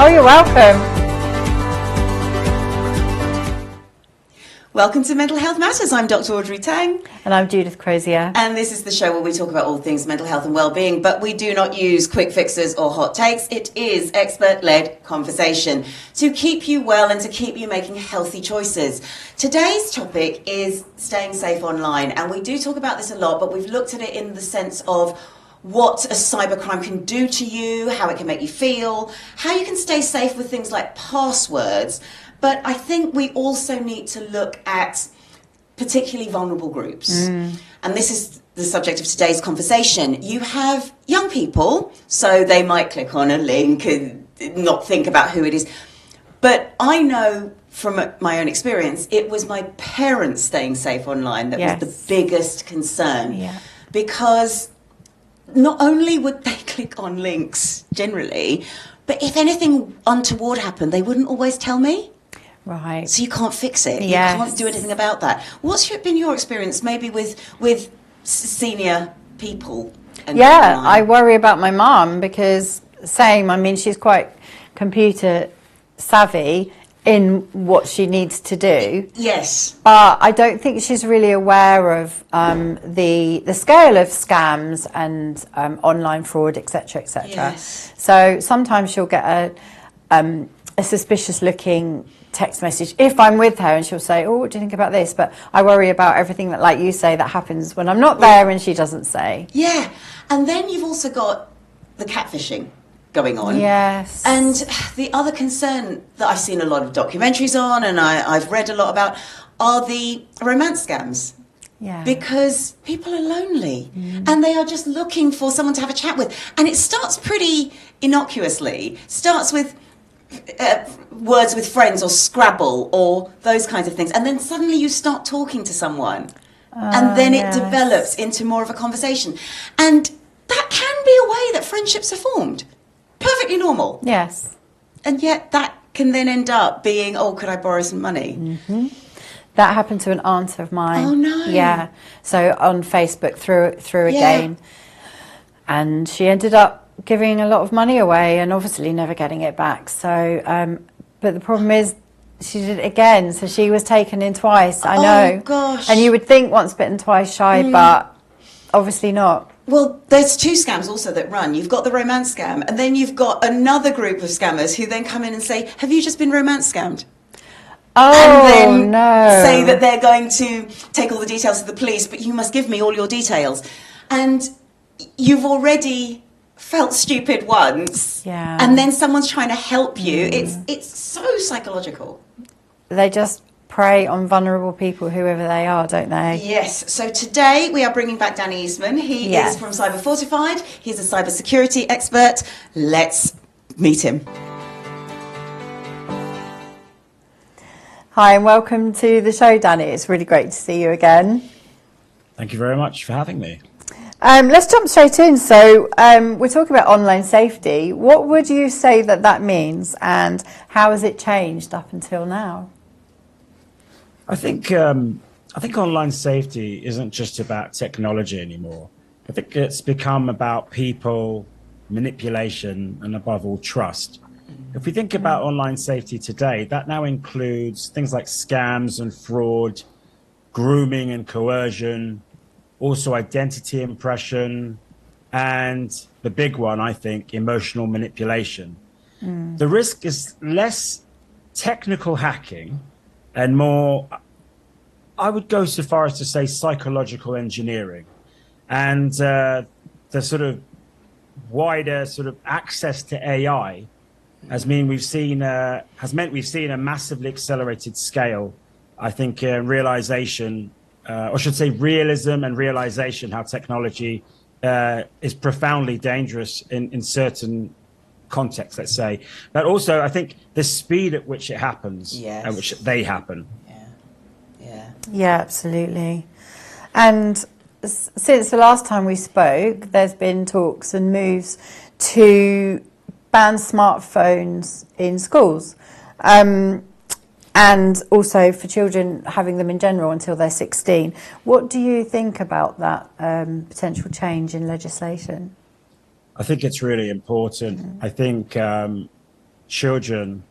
Oh, you're welcome. Welcome to Mental Health Matters. I'm Dr. Audrey Tang. And I'm Judith Crozier. And this is the show where we talk about all things mental health and well-being, but we do not use quick fixes or hot takes. It is expert-led conversation to keep you well and to keep you making healthy choices. Today's topic is staying safe online, and we do talk about this a lot, but we've looked at it in the sense of what a cybercrime can do to you, how it can make you feel, how you can stay safe with things like passwords. But I think we also need to look at particularly vulnerable groups. And this is the subject of today's conversation. You have young people, so they might click on a link and not think about who it is. But I know from my own experience, it was my parents staying safe online that was the biggest concern. Because not only would they click on links generally, but if anything untoward happened, they wouldn't always tell me. Right. So you can't fix it. Yes. You can't do anything about that. What's been your experience maybe with senior people? I worry about my mum because she's quite computer savvy in what she needs to do. Yes. But I don't think she's really aware of the scale of scams and online fraud, etc., etc. Yes. So sometimes she'll get a suspicious looking text message if I'm with her, and she'll say, "Oh, what do you think about this?" But I worry about everything that, like you say, that happens when I'm not there and she doesn't say. Yeah. And then you've also got the catfishing going on. Yes. And the other concern that I've seen a lot of documentaries on, and I've read a lot about, are the romance scams. Yeah. Because people are lonely and they are just looking for someone to have a chat with. And it starts pretty innocuously. Starts with words with friends or Scrabble or those kinds of things. And then suddenly you start talking to someone. And then it develops into more of a conversation. And that can be a way that friendships are formed. Perfectly normal. Yes. And yet that can then end up being, "Oh, could I borrow some money?" Mm-hmm. That happened to an aunt of mine. Oh, no. Yeah. So on Facebook through a game. And she ended up giving a lot of money away and obviously never getting it back. So, but the problem is she did it again. So she was taken in twice. I know. Oh, gosh. And you would think once bitten, twice shy, but obviously not. Well, there's two scams also that run. You've got the romance scam, and then you've got another group of scammers who then come in and say, "Have you just been romance scammed?" Oh, and then no. say that they're going to take all the details to the police, but you must give me all your details. And you've already felt stupid once, and then someone's trying to help you. It's so psychological. They just prey on vulnerable people, whoever they are, don't they? Yes. So today we are bringing back Danny Eastman. He is from Cyber Fortified. He's a cybersecurity expert. Let's meet him. Hi and welcome to the show, Danny. It's really great to see you again. Thank you very much for having me. Let's jump straight in. So we're talking about online safety. What would you say that means, and how has it changed up until now? I think online safety isn't just about technology anymore. I think it's become about people, manipulation, and above all, trust. If we think about online safety today, that now includes things like scams and fraud, grooming and coercion, also identity impression, and the big one, I think, emotional manipulation. The risk is less technical hacking and more, I would go so far as to say, psychological engineering. And the sort of wider sort of access to AI has meant we've seen a massively accelerated scale, I think, realization, or I should say realism and realization how technology is profoundly dangerous in certain contexts, let's say. But also, I think the speed at which it happens and which they happen. Yeah, absolutely. And since the last time we spoke, there's been talks and moves to ban smartphones in schools. And also for children having them in general until they're 16. What do you think about that potential change in legislation? I think it's really important. I think children,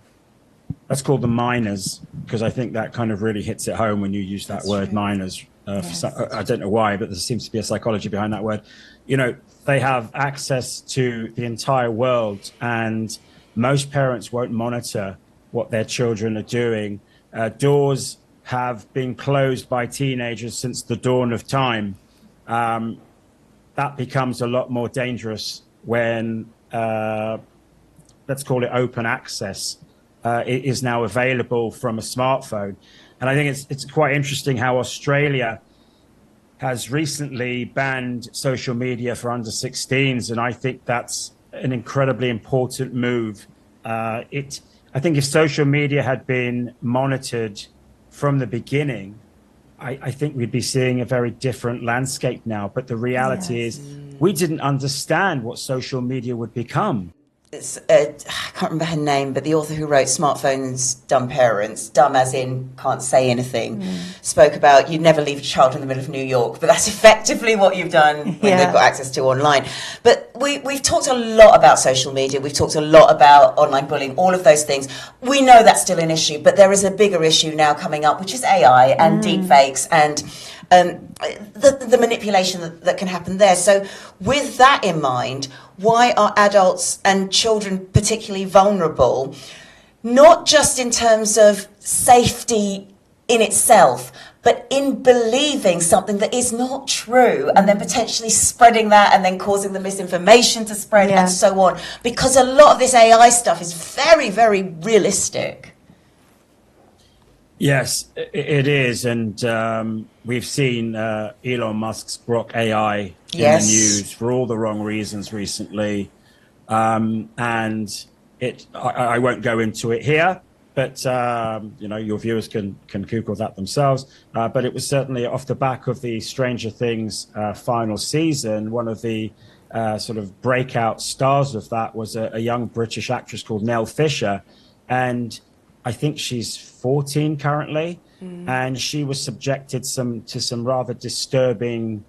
let's call them minors, because I think that kind of really hits it home when you use that word minors. I don't know why, but there seems to be a psychology behind that word. You know, they have access to the entire world, and most parents won't monitor what their children are doing. Doors have been closed by teenagers since the dawn of time. That becomes a lot more dangerous when, let's call it open access, it is now available from a smartphone. And I think it's quite interesting how Australia has recently banned social media for under 16s. And I think that's an incredibly important move. I think if social media had been monitored from the beginning, I think we'd be seeing a very different landscape now. But the reality is we didn't understand what social media would become. I can't remember her name, but the author who wrote Smartphones, Dumb Parents, dumb as in can't say anything, spoke about you'd never leave a child in the middle of New York, but that's effectively what you've done when they've got access to online. But we've talked a lot about social media, we've talked a lot about online bullying, all of those things. We know that's still an issue, but there is a bigger issue now coming up, which is AI and deepfakes and the manipulation that can happen there. So with that in mind, why are adults and children particularly vulnerable, not just in terms of safety in itself, but in believing something that is not true and then potentially spreading that and then causing the misinformation to spread and so on? Because a lot of this AI stuff is very, very realistic. Yes, it is. And we've seen Elon Musk's Grok AI in the news for all the wrong reasons recently. And I won't go into it here, but, you know, your viewers can Google that themselves. But it was certainly off the back of the Stranger Things final season. One of the sort of breakout stars of that was a young British actress called Nell Fisher. And I think she's 14 currently, and she was subjected to some rather disturbing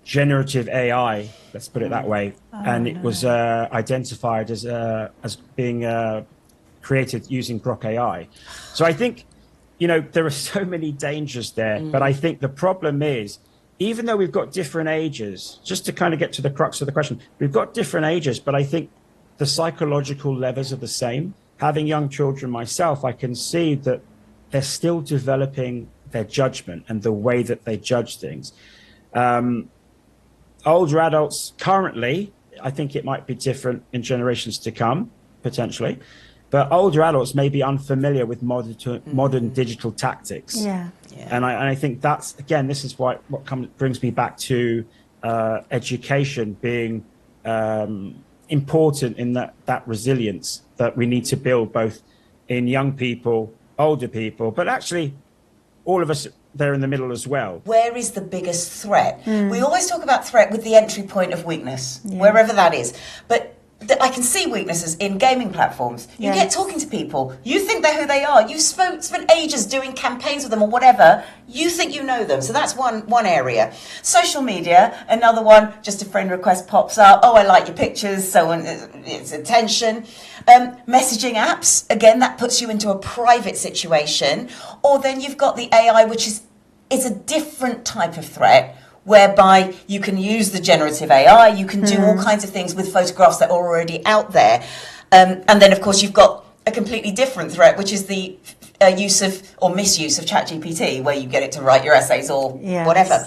generative AI, let's put it that way, and it was identified as being created using Grok AI. So I think, you know, there are so many dangers there, but I think the problem is, even though we've got different ages, just to kind of get to the crux of the question, we've got different ages, but I think the psychological levels are the same. Having young children myself, I can see that they're still developing their judgment and the way that they judge things. Older adults currently, I think it might be different in generations to come, potentially. But older adults may be unfamiliar with modern digital tactics. And I think that's, again, this is what brings me back to education being important in that resilience that we need to build both in young people, older people, but actually all of us there in the middle as well. Where is the biggest threat? We always talk about threat with the entry point of weakness, wherever that is. But I can see weaknesses in gaming platforms. You get talking to people. You think they're who they are. You've spent ages doing campaigns with them or whatever. You think you know them. So that's one area. Social media, another one, just a friend request pops up. Oh, I like your pictures. So it's attention. Messaging apps, again, that puts you into a private situation. Or then you've got the AI, which is a different type of threat, whereby you can use the generative AI, you can do all kinds of things with photographs that are already out there. And then, of course, you've got a completely different threat, which is the use of or misuse of ChatGPT, where you get it to write your essays or whatever.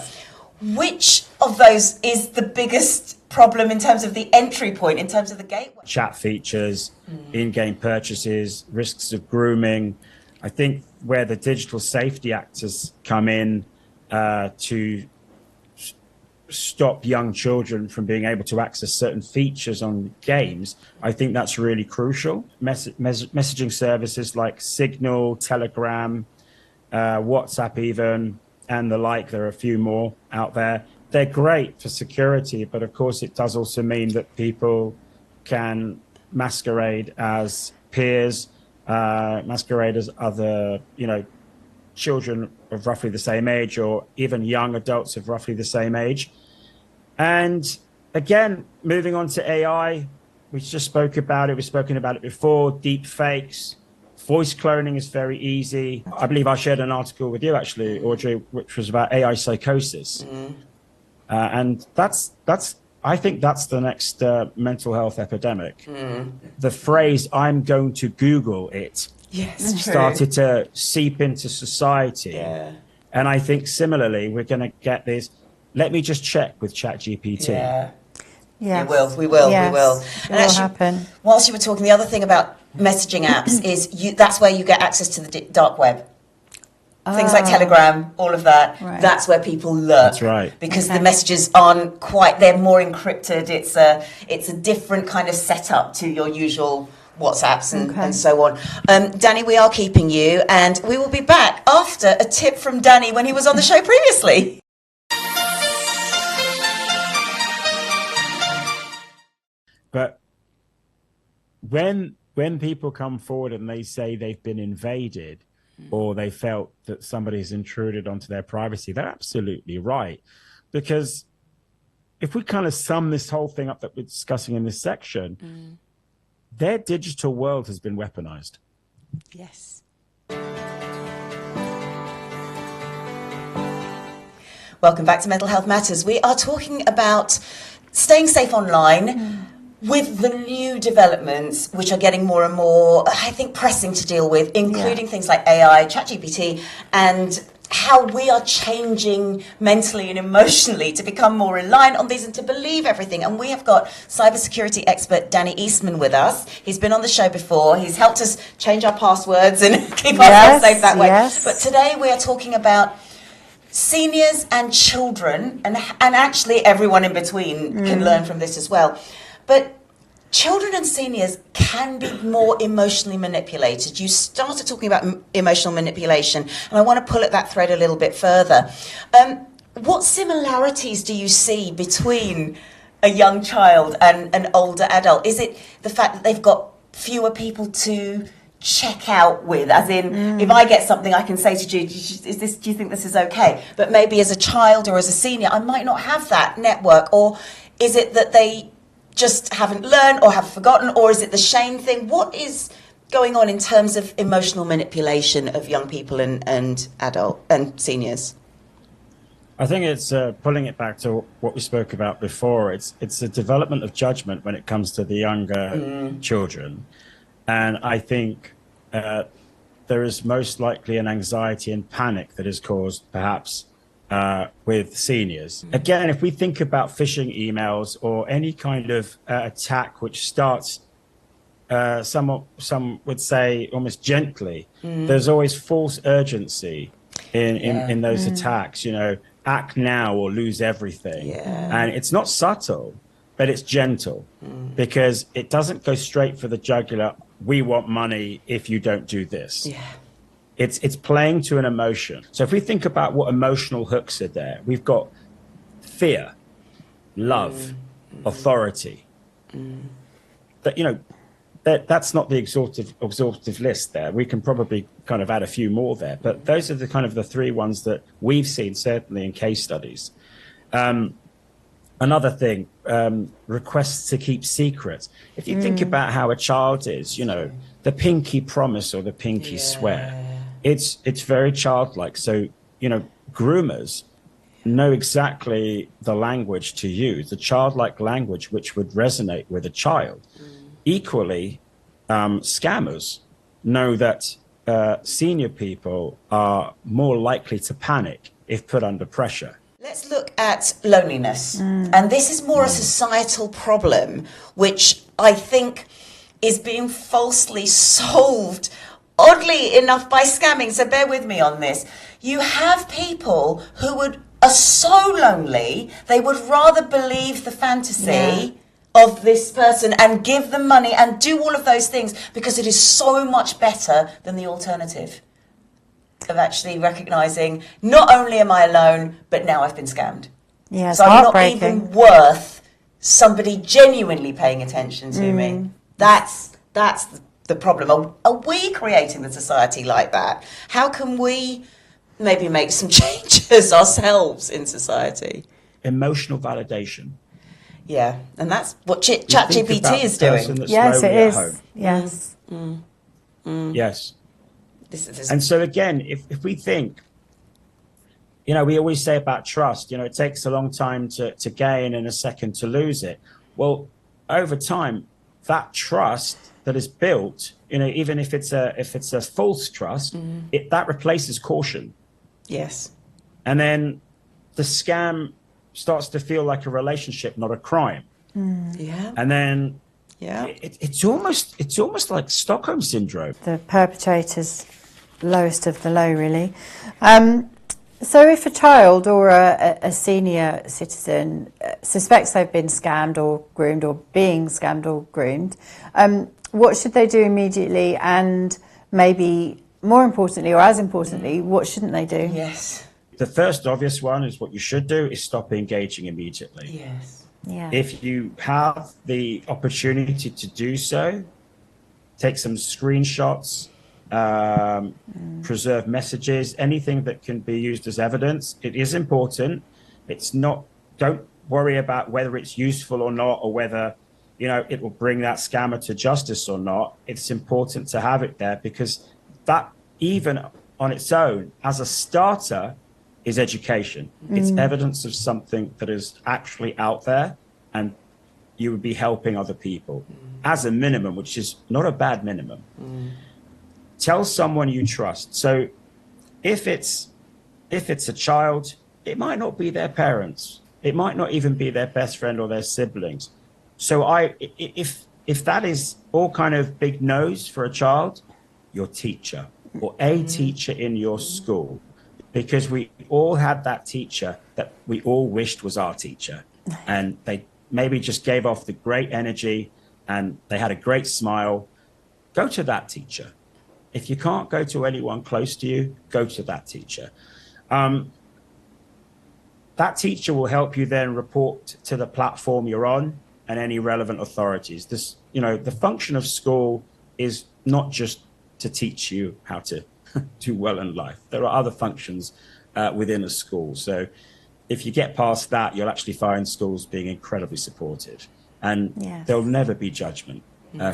Which of those is the biggest problem in terms of the entry point, in terms of the gateway? Chat features, in-game purchases, risks of grooming. I think where the digital safety actors come in to stop young children from being able to access certain features on games, I think that's really crucial. Messaging services like Signal, Telegram, WhatsApp even, and the like, there are a few more out there. They're great for security, but of course it does also mean that people can masquerade as peers, masquerade as other, you know, children of roughly the same age, or even young adults of roughly the same age. And again, moving on to AI, We just spoke about it. We've spoken about it before. Deep fakes. Voice cloning is very easy. I believe I shared an article with you, actually, Audrey, which was about AI psychosis. And I think that's the next mental health epidemic. The phrase, I'm going to Google it, started to seep into society. Yeah. And I think similarly, we're going to get this, let me just check with ChatGPT. Yeah. Yes. We will. Yes, We will. It And will actually, happen. whilst you were talking, the other thing about messaging apps is that's where you get access to the dark web. Things like Telegram, all of that. Right. That's where people lurk. That's right. Because the messages aren't quite, they're more encrypted. It's a different kind of setup to your usual WhatsApps and so on. Danny, we are keeping you, and we will be back after a tip from Danny when he was on the show previously. But when people come forward and they say they've been invaded or they felt that somebody's intruded onto their privacy, they're absolutely right. Because if we kind of sum this whole thing up that we're discussing in this section, their digital world has been weaponized. Yes. Welcome back to Mental Health Matters. We are talking about staying safe online with the new developments, which are getting more and more, I think, pressing to deal with, including things like AI, ChatGPT, and how we are changing mentally and emotionally to become more reliant on these and to believe everything. And we have got cybersecurity expert Danny Eastman with us. He's been on the show before. He's helped us change our passwords and keep ourselves safe that way. But today we are talking about seniors and children, and actually everyone in between can learn from this as well. But children and seniors can be more emotionally manipulated. You started talking about emotional manipulation, and I want to pull at that thread a little bit further. What similarities do you see between a young child and an older adult? Is it the fact that they've got fewer people to check out with, as in, if I get something I can say to you, do you think this is okay? But maybe as a child or as a senior, I might not have that network. Or is it that they just haven't learned or have forgotten, or is it the shame thing? What is going on in terms of emotional manipulation of young people and adult and seniors? I think it's pulling it back to what we spoke about before. It's a development of judgment when it comes to the younger children. And I think there is most likely an anxiety and panic that is caused perhaps with seniors. Again, if we think about phishing emails or any kind of attack which starts some would say almost gently, there's always false urgency in those attacks, you know, act now or lose everything. And it's not subtle, but it's gentle because it doesn't go straight for the jugular. We want money if you don't do this. It's playing to an emotion. So if we think about what emotional hooks are there, we've got fear, love, authority. That, you know, that's not the exhaustive list there. We can probably kind of add a few more there, but those are the kind of the three ones that we've seen certainly in case studies. Another thing, requests to keep secrets. If you think about how a child is, you know, the pinky promise or the pinky swear, it's very childlike. So, you know, groomers know exactly the language to use, the childlike language which would resonate with a child. Equally, scammers know that senior people are more likely to panic if put under pressure. Let's look at loneliness. And this is more a societal problem, which I think is being falsely solved, oddly enough, by scamming. So bear with me on this. You have people who are so lonely, they would rather believe the fantasy of this person and give them money and do all of those things because it is so much better than the alternative of actually recognizing not only am I alone, but now I've been scammed. So I'm not even worth somebody genuinely paying attention to me. That's the problem. Are we creating the society like that? How can we maybe make some changes ourselves in society? Emotional validation. Yeah, and that's what You think ChatGPT about is the person doing. that's Yes, it lonely at is. home. Yes. Yes. This And so again, if we think, we always say about trust, it takes a long time to gain and a second to lose it. Well, over time, that trust that is built, even if it's a false trust, that replaces caution. Yes. And then the scam starts to feel like a relationship, not a crime. Yeah. And then Yeah. it's almost like Stockholm syndrome. The perpetrator's lowest of the low, really. So if a child or a senior citizen suspects they've been scammed or groomed or being scammed or groomed, what should they do immediately? And maybe more importantly, or as importantly, what shouldn't they do? Yes. The first obvious one is what you should do is stop engaging immediately. Yes. Yeah. If you have the opportunity to do so, take some screenshots, preserve messages, anything that can be used as evidence. It is important. Don't worry about whether it's useful or not, or whether, it will bring that scammer to justice or not. It's important to have it there, because that, even on its own, as a starter, is education. It's evidence of something that is actually out there, and you would be helping other people as a minimum, which is not a bad minimum. Tell someone you trust. So if it's a child, it might not be their parents. It might not even be their best friend or their siblings. So if that is all kind of big no's for a child, your teacher or a teacher in your school, because we all had that teacher that we all wished was our teacher, and they maybe just gave off the great energy and they had a great smile. Go to that teacher. If you can't go to anyone close to you, go to that teacher. That teacher will help you then report to the platform you're on and any relevant authorities. The function of school is not just to teach you how to do well in life. There are other functions within a school. So if you get past that, you'll actually find schools being incredibly supportive, and there'll never be judgment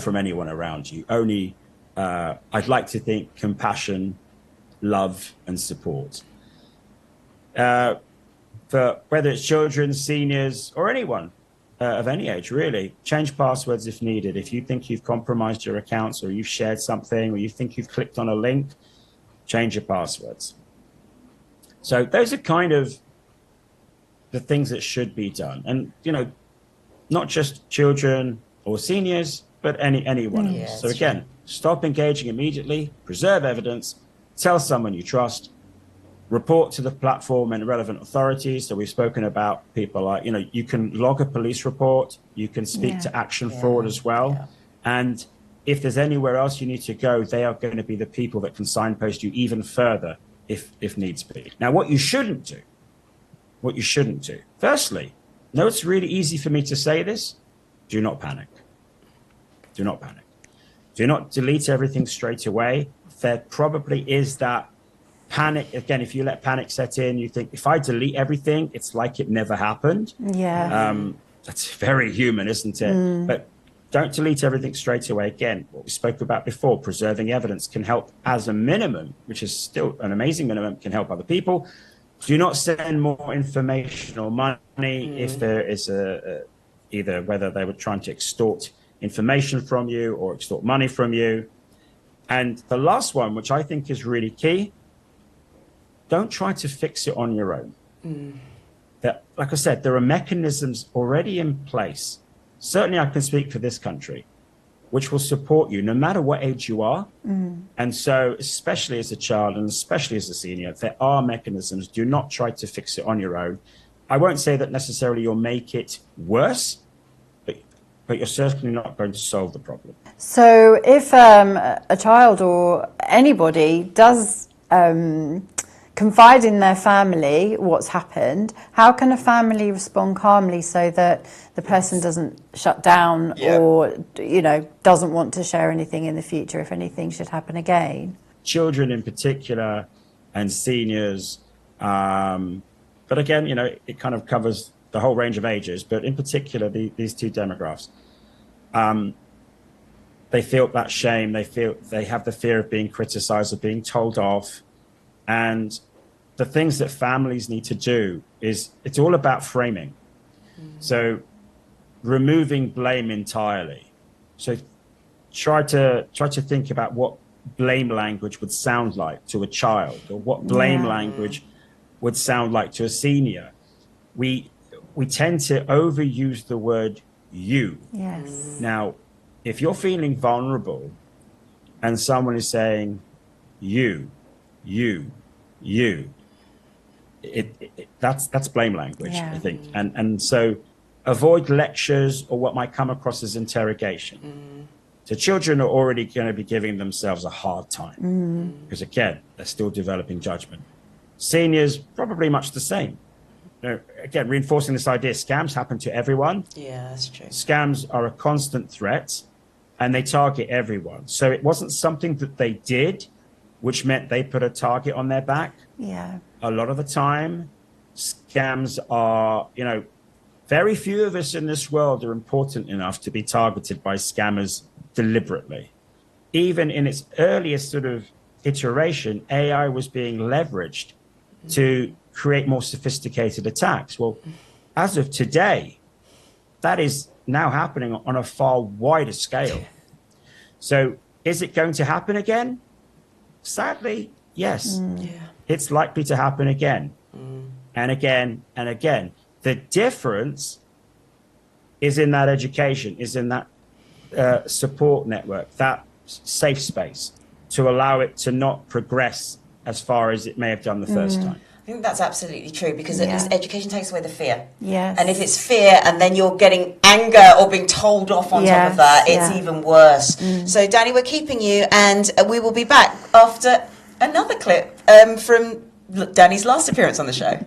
from anyone around you. Only, I'd like to think, compassion, love, and support. For whether it's children, seniors, or anyone of any age, really, change passwords if needed. If you think you've compromised your accounts, or you've shared something, or you think you've clicked on a link, change your passwords. So those are kind of the things that should be done. And, not just children or seniors, but anyone else. So again, stop engaging immediately, preserve evidence, tell someone you trust, report to the platform and relevant authorities. So we've spoken about people like, you can log a police report, you can speak to Action Fraud as well. Yeah. And if there's anywhere else you need to go, they are going to be the people that can signpost you even further if needs be. Now, what you shouldn't do. Firstly, it's really easy for me to say this. Do not panic. Do not panic. Do not delete everything straight away. There probably is that panic. Again, if you let panic set in, you think, if I delete everything, it's like it never happened. Yeah. That's very human, isn't it? But don't delete everything straight away. Again, what we spoke about before, preserving evidence can help as a minimum, which is still an amazing minimum, can help other people. Do not send more information or money if there is either whether they were trying to extort information from you or extort money from you. And the last one, which I think is really key, don't try to fix it on your own. That, like I said, there are mechanisms already in place. Certainly I can speak for this country, which will support you no matter what age you are. And so, especially as a child and especially as a senior, there are mechanisms. Do not try to fix it on your own. I won't say that necessarily you'll make it worse, but you're certainly not going to solve the problem. So if a child or anybody does confide in their family what's happened, how can a family respond calmly so that the person doesn't shut down or, doesn't want to share anything in the future if anything should happen again? Children in particular and seniors, but again, it kind of covers the whole range of ages, but in particular these two demographics. They feel that shame. They have the fear of being criticized, of being told off. And the things that families need to do is it's all about framing. So removing blame entirely. So try to think about what blame language would sound like to a child, or what blame language would sound like to a senior. We tend to overuse the word you. Yes. Now, if you're feeling vulnerable and someone is saying you, that's blame language, I think. And so avoid lectures or what might come across as interrogation. So children are already going to be giving themselves a hard time because, again, they're still developing judgment. Seniors, probably much the same. Again, reinforcing this idea, scams happen to everyone. Yeah, that's true. Scams are a constant threat and they target everyone. So it wasn't something that they did, which meant they put a target on their back. Yeah. A lot of the time, scams are, very few of us in this world are important enough to be targeted by scammers deliberately. Even in its earliest sort of iteration, AI was being leveraged to create more sophisticated attacks. Well, as of today, that is now happening on a far wider scale. So is it going to happen again? Sadly, yes. It's likely to happen again and again and again. The difference is in that education, is in that support network, that safe space to allow it to not progress as far as it may have done the first time. I think that's absolutely true, because at least education takes away the fear. Yes. And if it's fear and then you're getting anger or being told off on top of that, it's even worse. So, Danny, we're keeping you, and we will be back after another clip from Danny's last appearance on the show.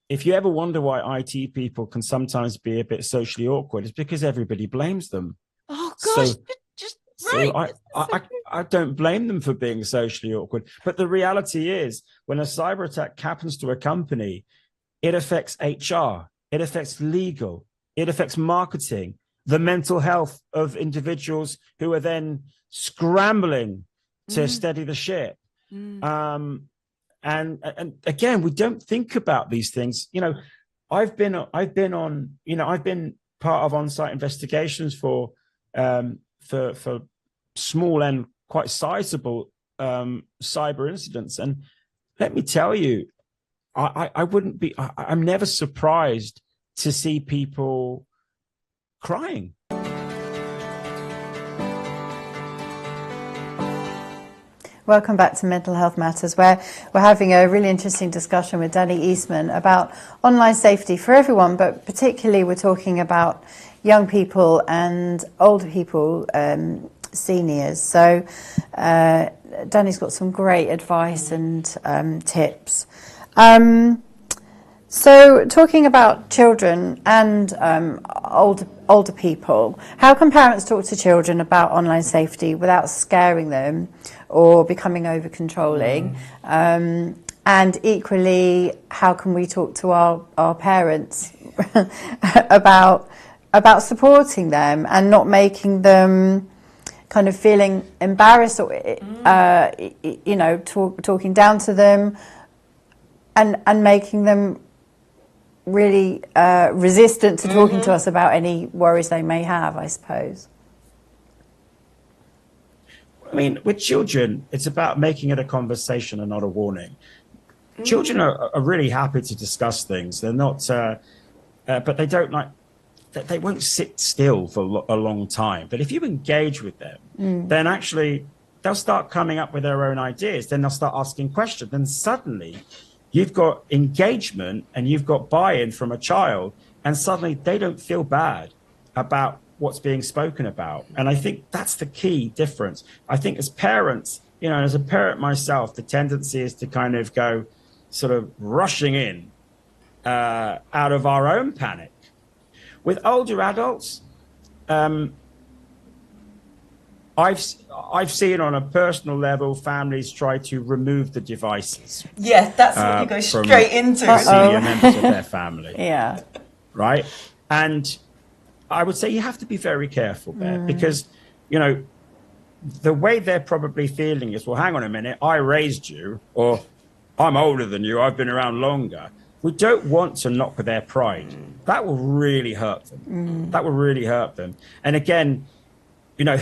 If you ever wonder why IT people can sometimes be a bit socially awkward, it's because everybody blames them. Oh, gosh. So I don't blame them for being socially awkward. But the reality is, when a cyber attack happens to a company, it affects HR, it affects legal, it affects marketing, the mental health of individuals who are then scrambling to steady the ship. And again, we don't think about these things. I've been part of on-site investigations for small and quite sizable cyber incidents. And let me tell you, I'm never surprised to see people crying. Welcome back to Mental Health Matters, where we're having a really interesting discussion with Danny Eastman about online safety for everyone, but particularly we're talking about young people and older people, seniors. So Danny's got some great advice and tips. So talking about children and older people, how can parents talk to children about online safety without scaring them or becoming over controlling? And equally, how can we talk to our parents about supporting them and not making them kind of feeling embarrassed or talking down to them and making them really resistant to talking to us about any worries they may have, I suppose. I mean, with children, it's about making it a conversation and not a warning. Children are really happy to discuss things. They're not, but they don't like, they won't sit still for a long time. But if you engage with them, then actually they'll start coming up with their own ideas. Then they'll start asking questions. Then suddenly you've got engagement and you've got buy-in from a child, and suddenly they don't feel bad about what's being spoken about. And I think that's the key difference. I think as parents, as a parent myself, the tendency is to kind of go sort of rushing in out of our own panic. With older adults, I've seen on a personal level families try to remove the devices. Yeah, that's what you go straight into. Senior members of their family. Yeah. Right. And I would say you have to be very careful there because, you know, the way they're probably feeling is, well, hang on a minute, I raised you, or I'm older than you, I've been around longer. We don't want to knock their pride. That will really hurt them. That will really hurt them. And again, you know,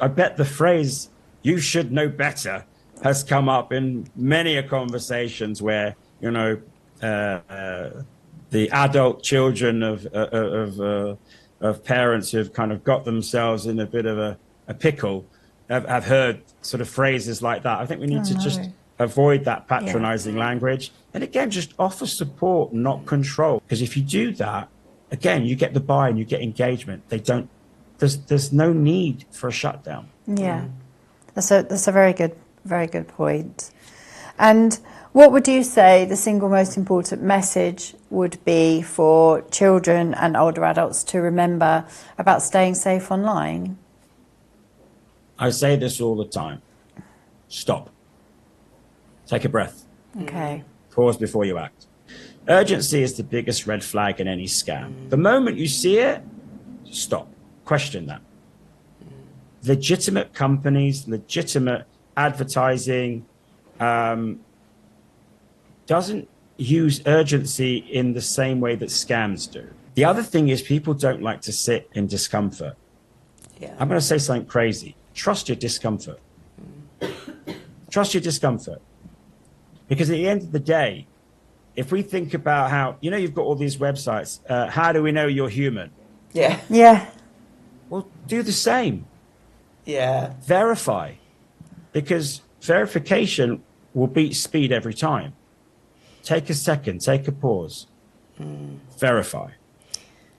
I bet the phrase, you should know better, has come up in many a conversations where, you know, the adult children of parents who've kind of got themselves in a bit of a pickle have heard sort of phrases like that. I think we need to just avoid that patronizing language. And again, just offer support, not control. Because if you do that, again, you get the buy-in, you get engagement. There's no need for a shutdown. Yeah, that's a very good point. And what would you say the single most important message would be for children and older adults to remember about staying safe online? I say this all the time. Stop. Take a breath. Okay. Pause before you act. Urgency is the biggest red flag in any scam. The moment you see it, stop. Question that. Legitimate companies, legitimate advertising doesn't use urgency in the same way that scams do. The other thing is people don't like to sit in discomfort. Yeah. I'm going to say something crazy. Trust your discomfort. Trust your discomfort. Because at the end of the day, if we think about how, you know, you've got all these websites, how do we know you're human? Yeah. Yeah. Well, do the same. Yeah. Verify. Because verification will beat speed every time. Take a second, take a pause, verify.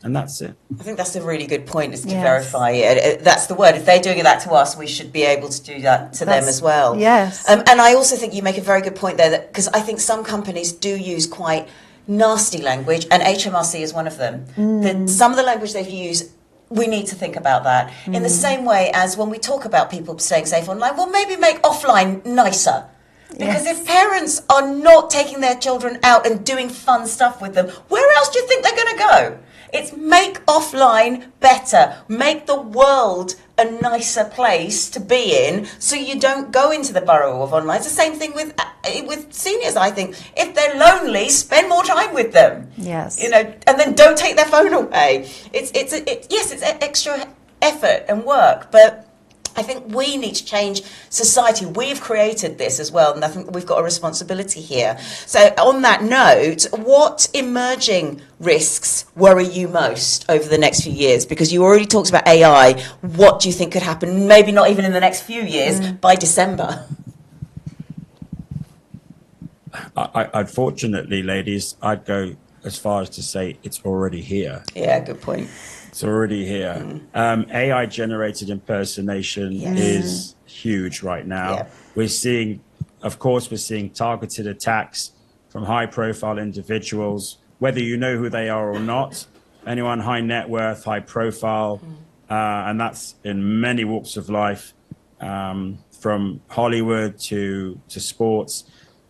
And that's it. I think that's a really good point, is to verify it. That's the word. If they're doing that to us, we should be able to do that to them as well. Yes. And I also think you make a very good point there, because I think some companies do use quite nasty language, and HMRC is one of them. Some of the language they use, we need to think about that. In the same way as when we talk about people staying safe online, well, maybe make offline nicer. Because if parents are not taking their children out and doing fun stuff with them, where else do you think they're going to go? It's make offline better. Make the world a nicer place to be in, so you don't go into the burrow of online. It's the same thing with seniors, I think. If they're lonely, spend more time with them. Yes. You know, and then don't take their phone away. It's extra effort and work, but I think we need to change society. We've created this as well, and I think we've got a responsibility here. So on that note, what emerging risks worry you most over the next few years? Because you already talked about AI. What do you think could happen, maybe not even in the next few years, by December? Unfortunately, ladies, I'd go as far as to say it's already here. Yeah, good point. It's already here. AI-generated impersonation is huge right now. Yeah. We're seeing targeted attacks from high-profile individuals, whether you know who they are or not. Anyone high net worth, high profile, and that's in many walks of life, from Hollywood to sports.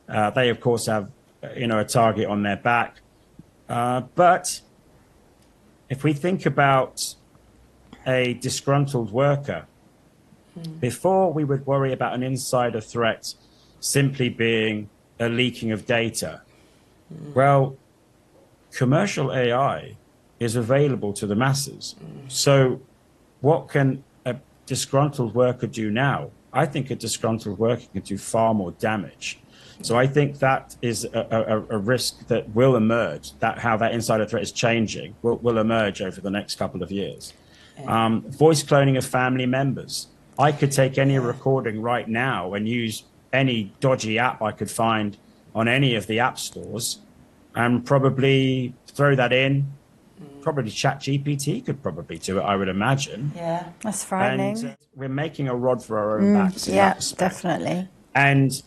They, of course, have a target on their back, but if we think about a disgruntled worker, before we would worry about an insider threat simply being a leaking of data. Well, commercial AI is available to the masses. So what can a disgruntled worker do now? I think a disgruntled worker can do far more damage. So I think that is a risk that will emerge, that how that insider threat is changing will emerge over the next couple of years. Voice cloning of family members. I could take any recording right now and use any dodgy app I could find on any of the app stores and probably throw that in. Probably ChatGPT could probably do it, I would imagine. Yeah, that's frightening. And we're making a rod for our own backs. Yeah, definitely. And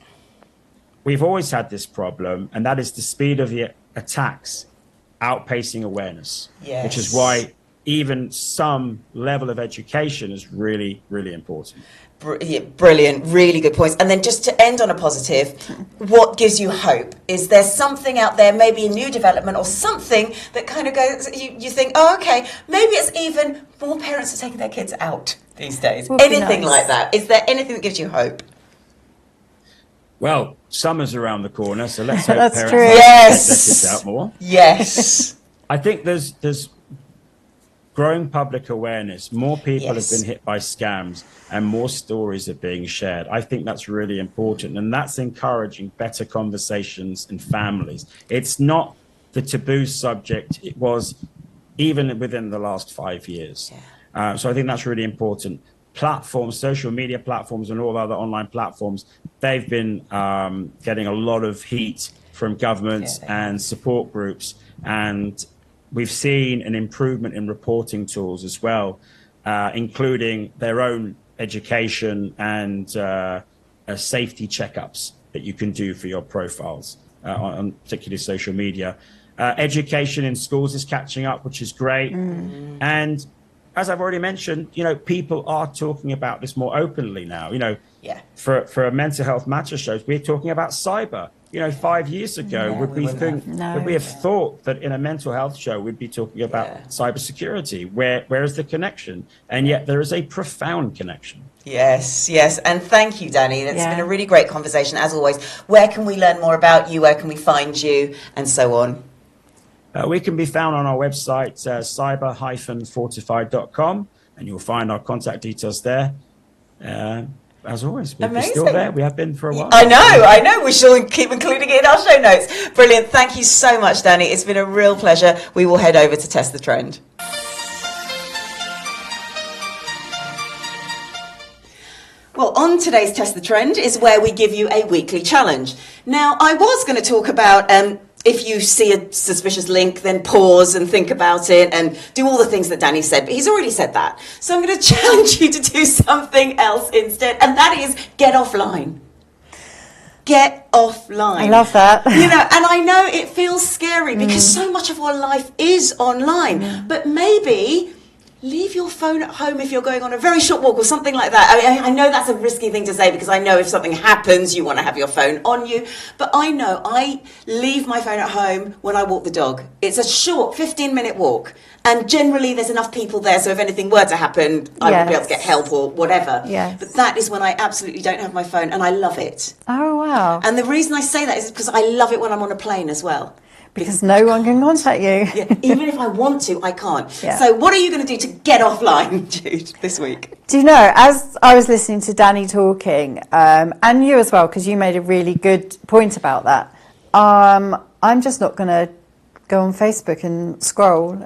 we've always had this problem, and that is the speed of the attacks outpacing awareness. Yes. Which is why even some level of education is really, really important. Brilliant, really good points. And then just to end on a positive, what gives you hope? Is there something out there, maybe a new development or something that kind of goes, you think, oh, okay, maybe it's even more parents are taking their kids out these days. Anything like that. Is there anything that gives you hope? Well, summer's around the corner, so let's hope That's parents true. get their kids out more. Yes. I think there's growing public awareness. More people have been hit by scams and more stories are being shared. I think that's really important, and that's encouraging better conversations in families. It's not the taboo subject it was even within the last 5 years. So I think that's really important. Platforms, social media platforms and all other online platforms, they've been getting a lot of heat from governments and support groups, and we've seen an improvement in reporting tools as well, including their own education and safety checkups that you can do for your profiles on particularly social media. Education in schools is catching up, which is great. And as I've already mentioned, people are talking about this more openly now. For a mental health matter shows, we're talking about cyber. 5 years ago, would we have thought that in a mental health show we'd be talking about cybersecurity? Where is the connection? And yet there is a profound connection. Yes. And thank you, Danny. It's been a really great conversation, as always. Where can we learn more about you? Where can we find you? And so on. We can be found on our website, cyber-fortified.com, and you'll find our contact details there. As always, we're still there. We have been for a while. I know. We shall keep including it in our show notes. Brilliant. Thank you so much, Danny. It's been a real pleasure. We will head over to Test the Trend. Well, on today's Test the Trend is where we give you a weekly challenge. Now, I was going to talk about if you see a suspicious link, then pause and think about it and do all the things that Danny said, but he's already said that. So I'm going to challenge you to do something else instead, and that is get offline. Get offline. I love that. And I know it feels scary because so much of our life is online, but maybe leave your phone at home if you're going on a very short walk or something like that. I know that's a risky thing to say because I know if something happens, you want to have your phone on you. But I know I leave my phone at home when I walk the dog. It's a short 15-minute walk. And generally there's enough people there, so if anything were to happen, I would be able to get help or whatever. But that is when I absolutely don't have my phone, and I love it. Oh, wow. And the reason I say that is because I love it when I'm on a plane as well. Because no one can contact you. Even if I want to, I can't. So what are you going to do to get offline, Jude, this week? Do you know, as I was listening to Danny talking, and you as well, because you made a really good point about that, I'm just not going to go on Facebook and scroll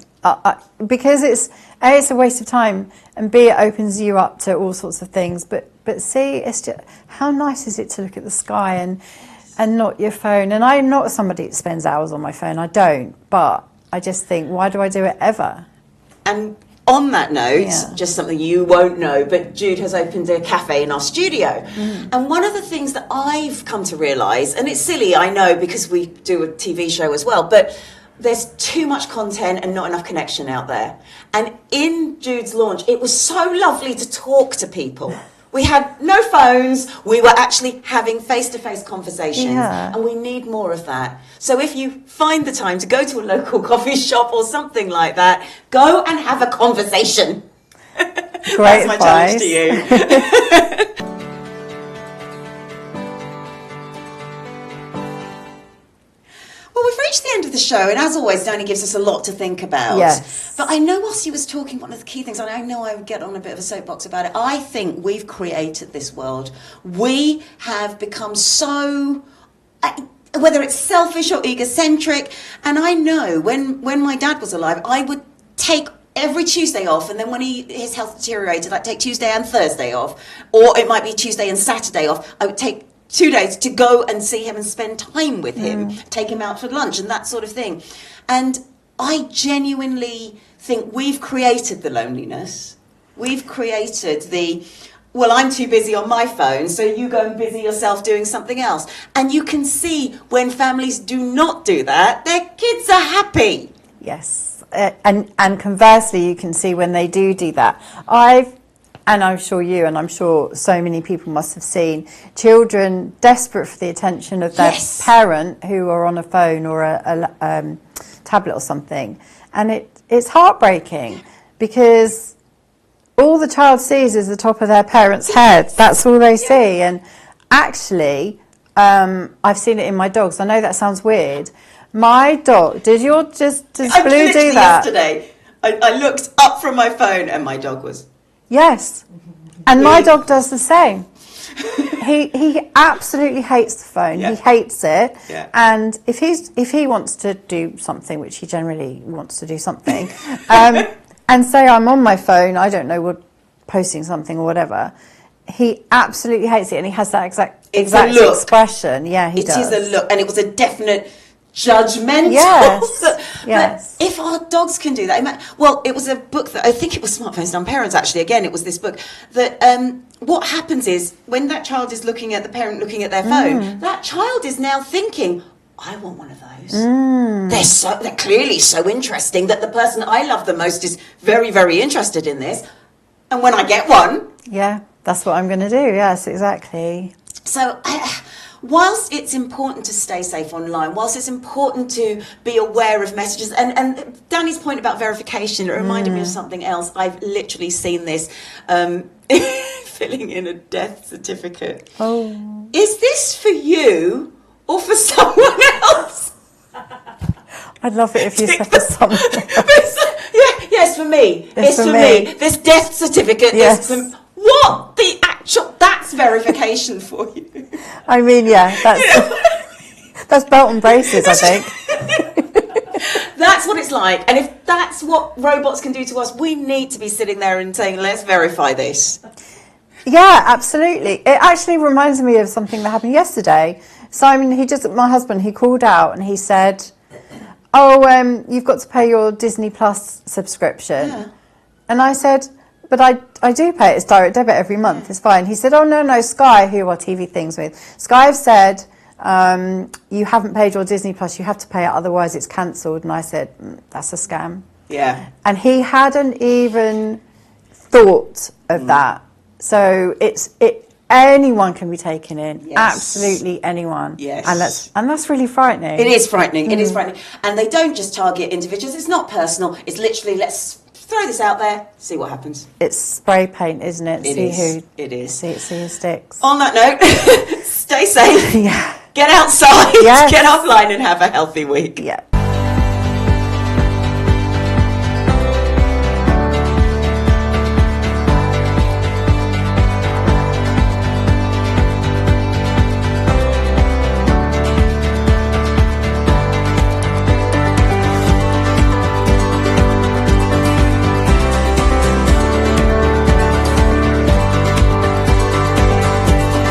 because it's A, it's a waste of time, and B, it opens you up to all sorts of things. But C, it's just, how nice is it to look at the sky and not your phone? And I'm not somebody that spends hours on my phone. I don't. But I just think, why do I do it ever? And on that note, just something you won't know, but Jude has opened a cafe in our studio. And one of the things that I've come to realise, and it's silly, I know, because we do a TV show as well, but there's too much content and not enough connection out there. And in Jude's launch, it was so lovely to talk to people. We had no phones, we were actually having face-to-face conversations, and we need more of that. So if you find the time to go to a local coffee shop or something like that, go and have a conversation. Great That's my advice. challenge to you. Well, we've reached the end of the show, and as always, Danny gives us a lot to think about. Yes. But I know whilst he was talking, one of the key things, and I know I would get on a bit of a soapbox about it, I think we've created this world. We have become so, whether it's selfish or egocentric, and I know when my dad was alive, I would take every Tuesday off, and then when his health deteriorated, I'd take Tuesday and Thursday off, or it might be Tuesday and Saturday off. I would take 2 days to go and see him and spend time with him, take him out for lunch and that sort of thing. And I genuinely think we've created the loneliness. We've created well, I'm too busy on my phone, so you go and busy yourself doing something else. And you can see when families do not do that, their kids are happy. Yes. And conversely, you can see when they do that. And I'm sure you, and I'm sure so many people must have seen children desperate for the attention of their parent who are on a phone or a tablet or something. And it's heartbreaking because all the child sees is the top of their parent's head. That's all they see. And actually, I've seen it in my dogs. I know that sounds weird. My dog, does Blue do that? Yesterday, I looked up from my phone and my dog was... Yes. And my dog does the same. He absolutely hates the phone. Yeah. He hates it. Yeah. And if he wants to do something, which he generally wants to do something, and say I'm on my phone, I don't know, we're posting something or whatever, he absolutely hates it, and he has that exact expression. Yeah, he does. It is a look, and it was a definite judgmental. Yes. Yes. But if our dogs can do that, well, it was a book that I think it was Smartphones Dumb Parents. Actually, again, it was this book that what happens is when that child is looking at the parent looking at their phone, that child is now thinking, I want one of those. They're clearly so interesting that the person I love the most is very, very interested in this. And when I get one, yeah, that's what I'm going to do. Yes, exactly. So, whilst it's important to stay safe online, whilst it's important to be aware of messages, and Danny's point about verification, it reminded me of something else. I've literally seen this, filling in a death certificate. Oh. Is this for you or for someone else? I'd love it if you said for someone else. Yes, for me. It's for me. This death certificate is for me. What? The actual... That's verification for you. I mean, yeah, that's belt and braces, I think. That's what it's like. And if that's what robots can do to us, we need to be sitting there and saying, let's verify this. Yeah, absolutely. It actually reminds me of something that happened yesterday. Simon, my husband, he called out and he said, you've got to pay your Disney Plus subscription. Yeah. And I said, but I do pay it. It's direct debit every month. It's fine. He said, oh, no, Sky, who are TV things with, Sky have said, you haven't paid your Disney Plus. You have to pay it, otherwise it's cancelled. And I said, that's a scam. Yeah. And he hadn't even thought of that. So anyone can be taken in. Yes. Absolutely anyone. Yes. And that's really frightening. It is frightening. It is frightening. And they don't just target individuals. It's not personal. It's literally, let's throw this out there, see what happens. It's spray paint, isn't it? It is. See who sticks. On that note, stay safe. Yeah. Get outside. Yes. Get offline and have a healthy week. Yeah.